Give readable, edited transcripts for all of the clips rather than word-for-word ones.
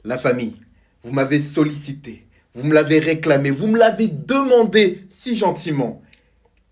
La famille, vous m'avez sollicité, vous me l'avez réclamé, vous me l'avez demandé si gentiment.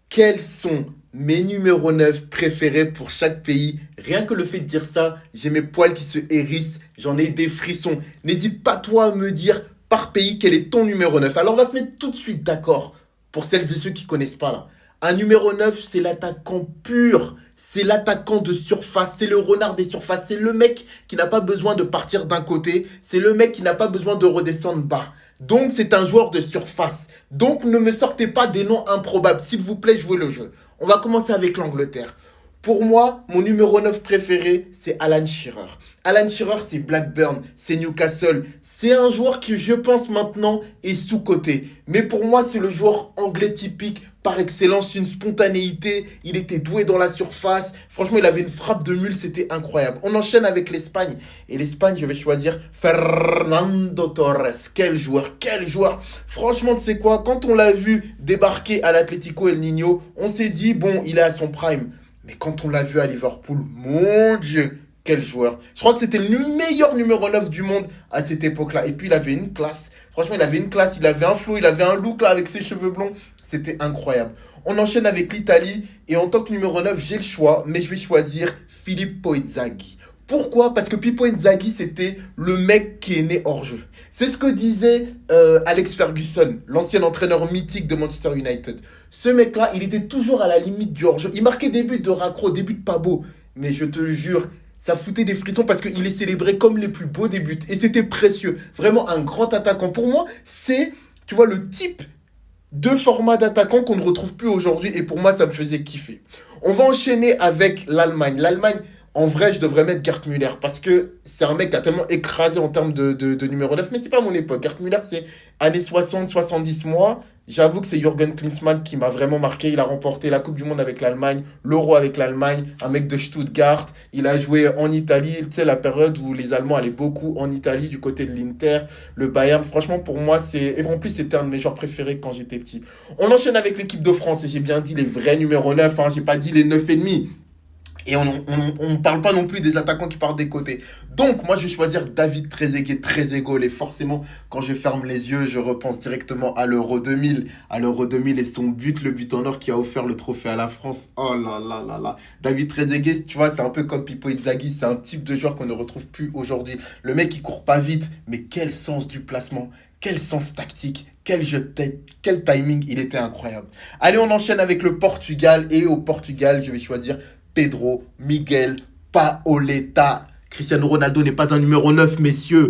Quels sont mes numéros 9 préférés pour chaque pays? Rien que le fait de dire ça, j'ai mes poils qui se hérissent, j'en ai des frissons. N'hésite pas toi à me dire par pays quel est ton numéro 9. Alors on va se mettre tout de suite d'accord pour celles et ceux qui connaissent pas là. Un numéro 9, c'est l'attaquant pur. C'est l'attaquant de surface, c'est le renard des surfaces, c'est le mec qui n'a pas besoin de partir d'un côté, c'est le mec qui n'a pas besoin de redescendre bas. Donc c'est un joueur de surface. Donc ne me sortez pas des noms improbables, s'il vous plaît, jouez le jeu. On va commencer avec l'Angleterre. Pour moi, mon numéro 9 préféré, c'est Alan Shearer. Alan Shearer, c'est Blackburn, c'est Newcastle. C'est un joueur qui, je pense maintenant, est sous-coté. Mais pour moi, c'est le joueur anglais typique par excellence, une spontanéité. Il était doué dans la surface. Franchement, il avait une frappe de mule, c'était incroyable. On enchaîne avec l'Espagne. Et l'Espagne, je vais choisir Fernando Torres. Quel joueur, quel joueur. Franchement, tu sais quoi, quand on l'a vu débarquer à l'Atlético El Niño, on s'est dit, bon, il est à son prime. Mais quand on l'a vu à Liverpool, mon Dieu, quel joueur. Je crois que c'était le meilleur numéro 9 du monde à cette époque-là. Et puis il avait une classe. Franchement, il avait une classe, il avait un flow, il avait un look là avec ses cheveux blonds. C'était incroyable. On enchaîne avec l'Italie. Et en tant que numéro 9, j'ai le choix. Mais je vais choisir Filippo Inzaghi. Pourquoi? Parce que Pippo Inzaghi, c'était le mec qui est né hors jeu. C'est ce que disait Alex Ferguson, l'ancien entraîneur mythique de Manchester United. Ce mec-là, il était toujours à la limite du hors-jeu. Il marquait des buts de raccro, des buts pas beaux. Mais je te le jure, ça foutait des frissons parce qu'il est célébré comme les plus beaux des buts. Et c'était précieux. Vraiment un grand attaquant. Pour moi, c'est, tu vois, le type de format d'attaquant qu'on ne retrouve plus aujourd'hui. Et pour moi, ça me faisait kiffer. On va enchaîner avec l'Allemagne. L'Allemagne, en vrai, je devrais mettre Gerd Müller parce que c'est un mec qui a tellement écrasé en termes de numéro 9. Mais c'est pas mon époque. Gerd Müller, c'est années 60, 70 mois. J'avoue que c'est Jürgen Klinsmann qui m'a vraiment marqué. Il a remporté la Coupe du Monde avec l'Allemagne, l'Euro avec l'Allemagne, un mec de Stuttgart. Il a joué en Italie, tu sais, la période où les Allemands allaient beaucoup en Italie, du côté de l'Inter, le Bayern. Franchement, pour moi, c'est. Et en plus, c'était un de mes joueurs préférés quand j'étais petit. On enchaîne avec l'équipe de France et j'ai bien dit les vrais numéros 9, hein. J'ai pas dit les 9 et demi. Et on ne parle pas non plus des attaquants qui partent des côtés. Donc, moi, je vais choisir David Trezeguet, Trezeguet. Et forcément, quand je ferme les yeux, je repense directement à l'Euro 2000. À l'Euro 2000 et son but, le but en or qui a offert le trophée à la France. Oh là là là là. David Trezeguet, tu vois, c'est un peu comme Pippo Inzaghi. C'est un type de joueur qu'on ne retrouve plus aujourd'hui. Le mec, il court pas vite, mais quel sens du placement. Quel sens tactique, quel jeu de tête, quel timing, il était incroyable. Allez, on enchaîne avec le Portugal. Et au Portugal, je vais choisir Pedro Miguel Paoletta. Cristiano Ronaldo n'est pas un numéro 9, messieurs.